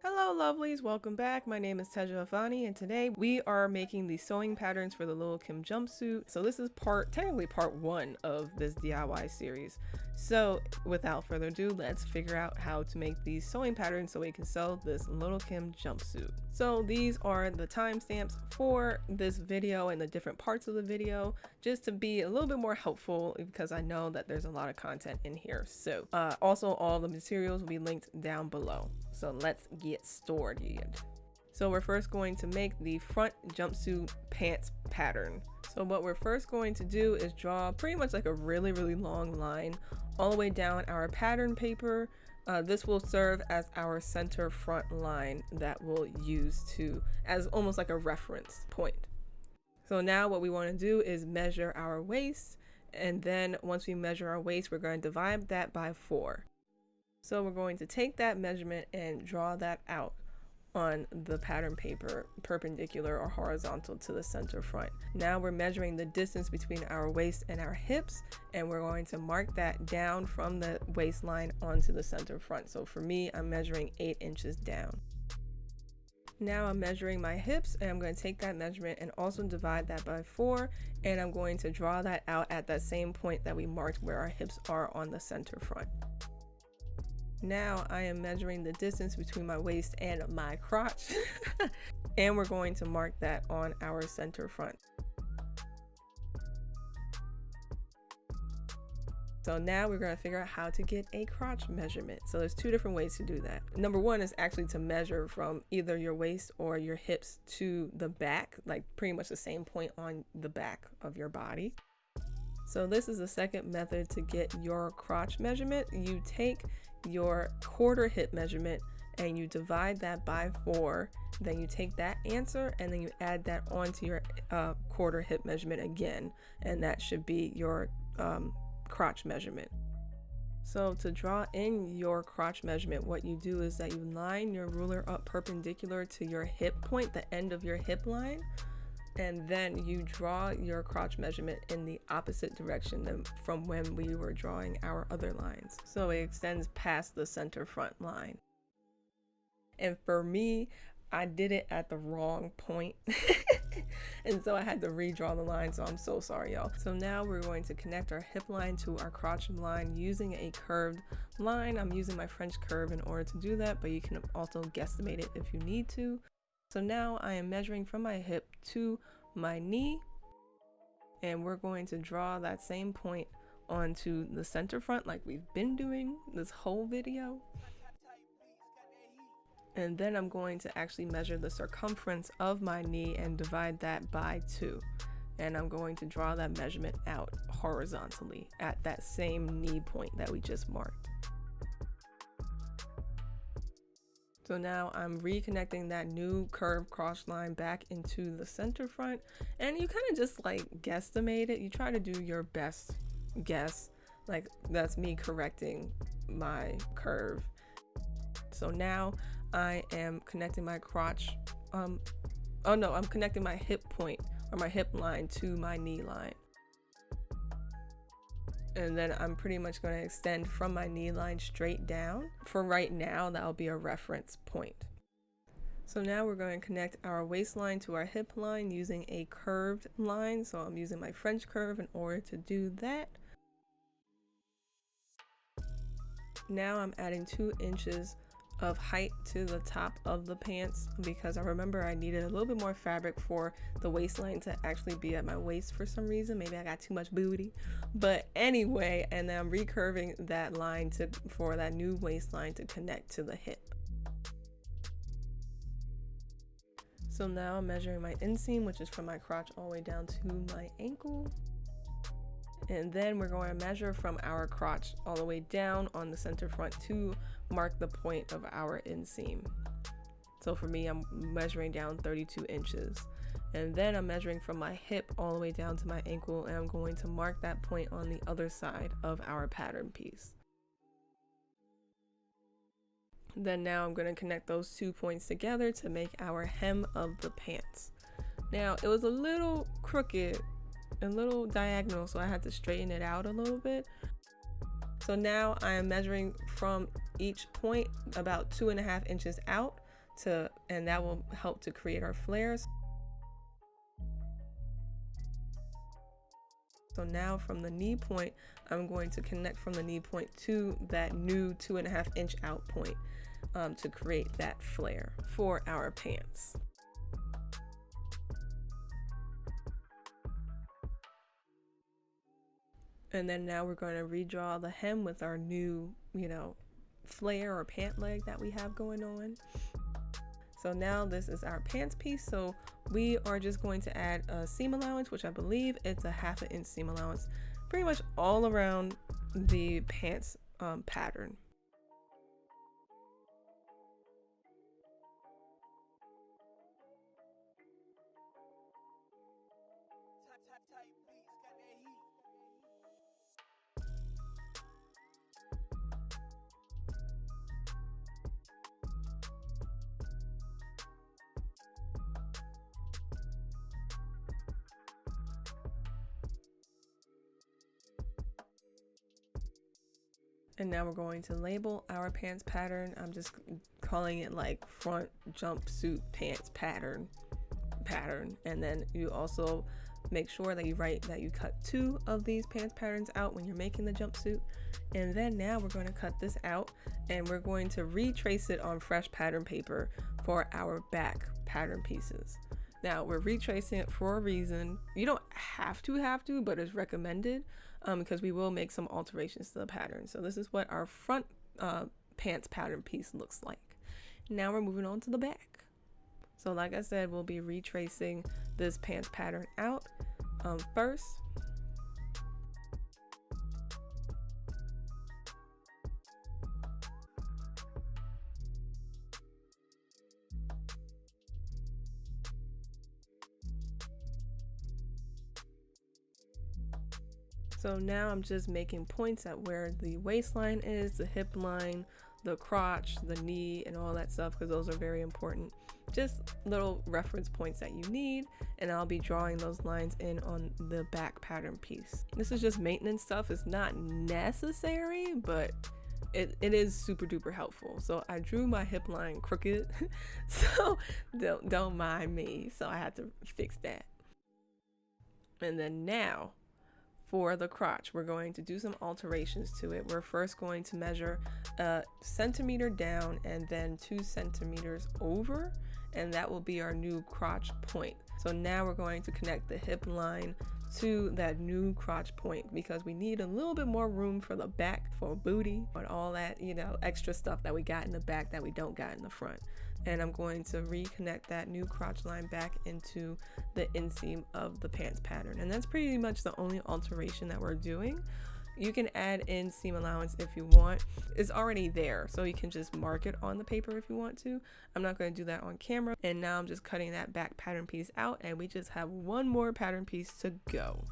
Hello lovelies, welcome back. My name is Tehja and today we are making the sewing patterns for the Lil Kim jumpsuit. So this is technically part one of this DIY series. So without further ado, let's figure out how to make these sewing patterns so we can sew this Lil Kim jumpsuit. So these are the timestamps for this video and the different parts of the video, just to be a little bit more helpful because I know that there's a lot of content in here. So also all the materials will be linked down below. So let's get started. So we're first going to make the front jumpsuit pants pattern. So what we're first going to do is draw pretty much like a really long line all the way down our pattern paper. This will serve as our center front line that we'll use as almost like a reference point. So now what we want to do is measure our waist, and then once we measure our waist, we're going to divide that by 4. So we're going to take that measurement and draw that out on the pattern paper, perpendicular or horizontal to the center front. Now we're measuring the distance between our waist and our hips, and we're going to mark that down from the waistline onto the center front. So for me, I'm measuring 8 inches down. Now I'm measuring my hips, and I'm going to take that measurement and also divide that by 4, and I'm going to draw that out at that same point that we marked where our hips are on the center front. Now I am measuring the distance between my waist and my crotch and we're going to mark that on our center front. So now we're going to figure out how to get a crotch measurement. So there's 2 different ways to do that. Number 1 is actually to measure from either your waist or your hips to the back, like pretty much the same point on the back of your body. So this is the second method to get your crotch measurement. You take your quarter hip measurement and you divide that by 4. Then you take that answer and then you add that onto your quarter hip measurement again, and that should be your crotch measurement. So to draw in your crotch measurement, what you do is that you line your ruler up perpendicular to your hip point, the end of your hip line, and then you draw your crotch measurement in the opposite direction from when we were drawing our other lines. So it extends past the center front line. And for me, I did it at the wrong point. And so I had to redraw the line, so I'm so sorry, y'all. So now we're going to connect our hip line to our crotch line using a curved line. I'm using my French curve in order to do that, but you can also guesstimate it if you need to. So now I am measuring from my hip to my knee, and we're going to draw that same point onto the center front like we've been doing this whole video. And then I'm going to actually measure the circumference of my knee and divide that by 2. And I'm going to draw that measurement out horizontally at that same knee point that we just marked. So now I'm reconnecting that new curved crotch line back into the center front, and you kind of just like guesstimate it. You try to do your best guess, like that's me correcting my curve. So now I am connecting my crotch, I'm connecting my hip point or my hip line to my knee line. And then I'm pretty much going to extend from my knee line straight down. For right now, that'll be a reference point. So now we're going to connect our waistline to our hip line using a curved line. So I'm using my French curve in order to do that. Now I'm adding 2 inches of height to the top of the pants because I remember I needed a little bit more fabric for the waistline to actually be at my waist for some reason. Maybe I got too much booty, but anyway, and then I'm recurving that line for that new waistline to connect to the hip. So now I'm measuring my inseam, which is from my crotch all the way down to my ankle. And then we're going to measure from our crotch all the way down on the center front to mark the point of our inseam. So for me, I'm measuring down 32 inches. And then I'm measuring from my hip all the way down to my ankle, and I'm going to mark that point on the other side of our pattern piece. Then now I'm going to connect those 2 points together to make our hem of the pants. Now it was a little crooked, a little diagonal, so I had to straighten it out a little bit. So now I am measuring from each point about 2.5 inches out. and that will help to create our flares. So now from the knee point, I'm going to connect from the knee point to that new 2.5 inch out point to create that flare for our pants. And then now we're going to redraw the hem with our new, flare or pant leg that we have going on. So now this is our pants piece. So we are just going to add a seam allowance, which I believe it's a 1/2 inch seam allowance, pretty much all around the pants pattern. And now we're going to label our pants pattern. I'm just calling it like front jumpsuit pants pattern. And then you also make sure that you write that you cut 2 of these pants patterns out when you're making the jumpsuit. And then now we're going to cut this out and we're going to retrace it on fresh pattern paper for our back pattern pieces. Now we're retracing it for a reason. You don't have to, but it's recommended because we will make some alterations to the pattern. So this is what our front pants pattern piece looks like. Now we're moving on to the back. So like I said, we'll be retracing this pants pattern out first. So now I'm just making points at where the waistline is, the hip line, the crotch, the knee, and all that stuff, because those are very important. Just little reference points that you need, and I'll be drawing those lines in on the back pattern piece. This is just maintenance stuff. It's not necessary, but it is super duper helpful. So I drew my hip line crooked, so don't mind me. So I had to fix that. And then now, for the crotch, we're going to do some alterations to it. We're first going to measure a centimeter down and then 2 centimeters over, and that will be our new crotch point. So now we're going to connect the hip line to that new crotch point because we need a little bit more room for the back, for booty, and all that, extra stuff that we got in the back that we don't got in the front. And I'm going to reconnect that new crotch line back into the inseam of the pants pattern. And that's pretty much the only alteration that we're doing. You can add in seam allowance if you want. It's already there, so you can just mark it on the paper if you want to. I'm not going to do that on camera. And now I'm just cutting that back pattern piece out, and we just have one more pattern piece to go.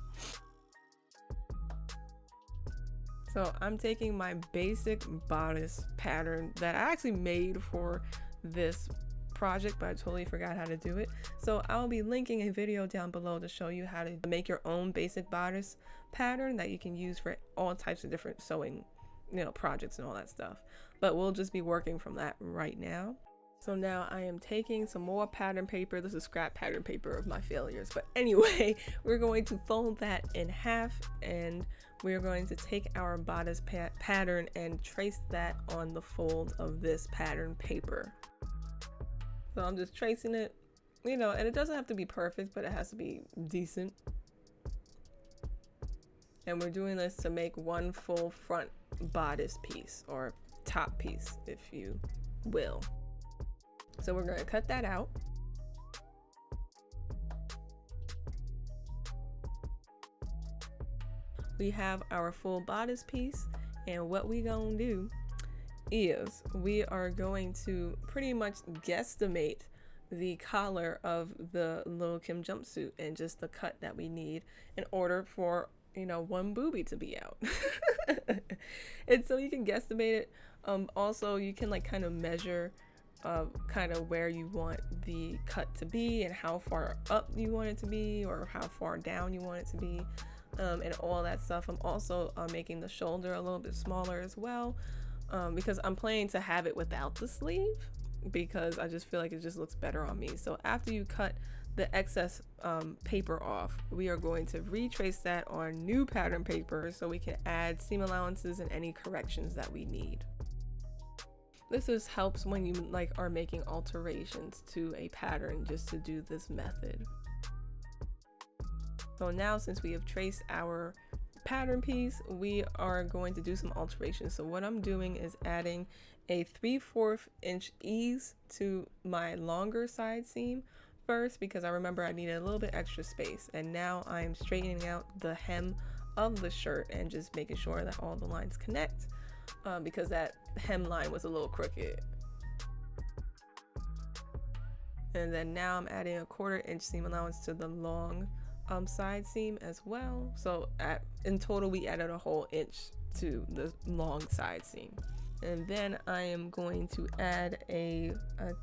So I'm taking my basic bodice pattern that I actually made for this project, but I totally forgot how to do it. So I'll be linking a video down below to show you how to make your own basic bodice pattern that you can use for all types of different sewing, projects and all that stuff. But we'll just be working from that right now. So now I am taking some more pattern paper. This is scrap pattern paper of my failures. But anyway, we're going to fold that in half, and we're going to take our bodice pattern and trace that on the fold of this pattern paper. So I'm just tracing it, and it doesn't have to be perfect, but it has to be decent. And we're doing this to make one full front bodice piece, or top piece, if you will. So we're going to cut that out. We have our full bodice piece, and what we gonna do is we are going to pretty much guesstimate the collar of the Lil Kim jumpsuit and just the cut that we need in order for one boobie to be out. And so you can guesstimate it. Also you can kind of measure kind of where you want the cut to be and how far up you want it to be or how far down you want it to be, and all that stuff. I'm also making the shoulder a little bit smaller as well, because I'm planning to have it without the sleeve. because I just feel like it just looks better on me. So after you cut the excess paper off, we are going to retrace that on new pattern paper so we can add seam allowances and any corrections that we need. This just helps when you like are making alterations to a pattern, just to do this method. So now, since we have traced our pattern piece, we are going to do some alterations. So what I'm doing is adding a 3/4 inch ease to my longer side seam first, because I remember I needed a little bit extra space, and now I'm straightening out the hem of the shirt and just making sure that all the lines connect, because that hem line was a little crooked. And then now I'm adding a 1/4 inch seam allowance to the long side seam as well. So in total we added a whole inch to the long side seam. And then I am going to add I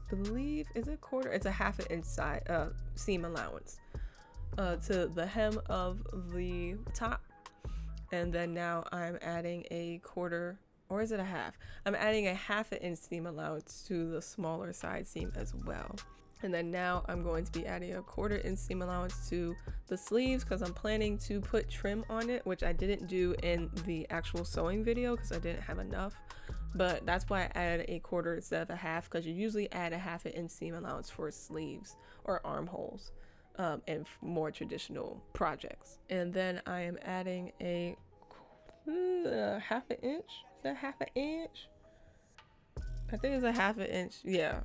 believe, is it 1/4? It's a 1/2 inch side seam allowance to the hem of the top. And then now I'm adding a 1/4, or is it a 1/2? I'm adding a 1/2 inch seam allowance to the smaller side seam as well. And then now I'm going to be adding a 1/4 inch seam allowance to the sleeves, because I'm planning to put trim on it, which I didn't do in the actual sewing video because I didn't have enough. But that's why I added a 1/4 instead of a 1/2, because you usually add a 1/2 inch seam allowance for sleeves or armholes and more traditional projects. And then I am adding a 1/2 inch. Is that 1/2 inch? I think it's a 1/2 inch, yeah,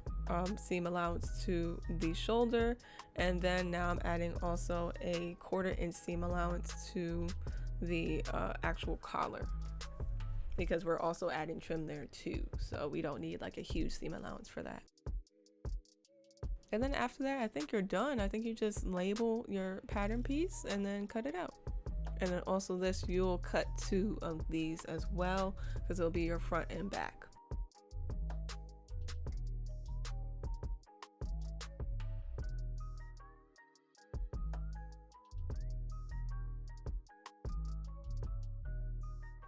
seam allowance to the shoulder. And then now I'm adding also a 1/4 inch seam allowance to the actual collar, because we're also adding trim there too, so we don't need like a huge seam allowance for that. And then after that, I think you're done. I think you just label your pattern piece and then cut it out. And then also this, you'll cut 2 of these as well, because it'll be your front and back.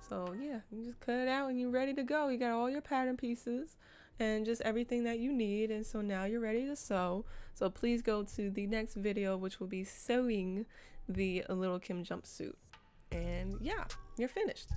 So yeah, you just cut it out and you're ready to go. You got all your pattern pieces and just everything that you need. And so now you're ready to sew. So please go to the next video, which will be sewing the Lil Kim jumpsuit. And yeah, you're finished.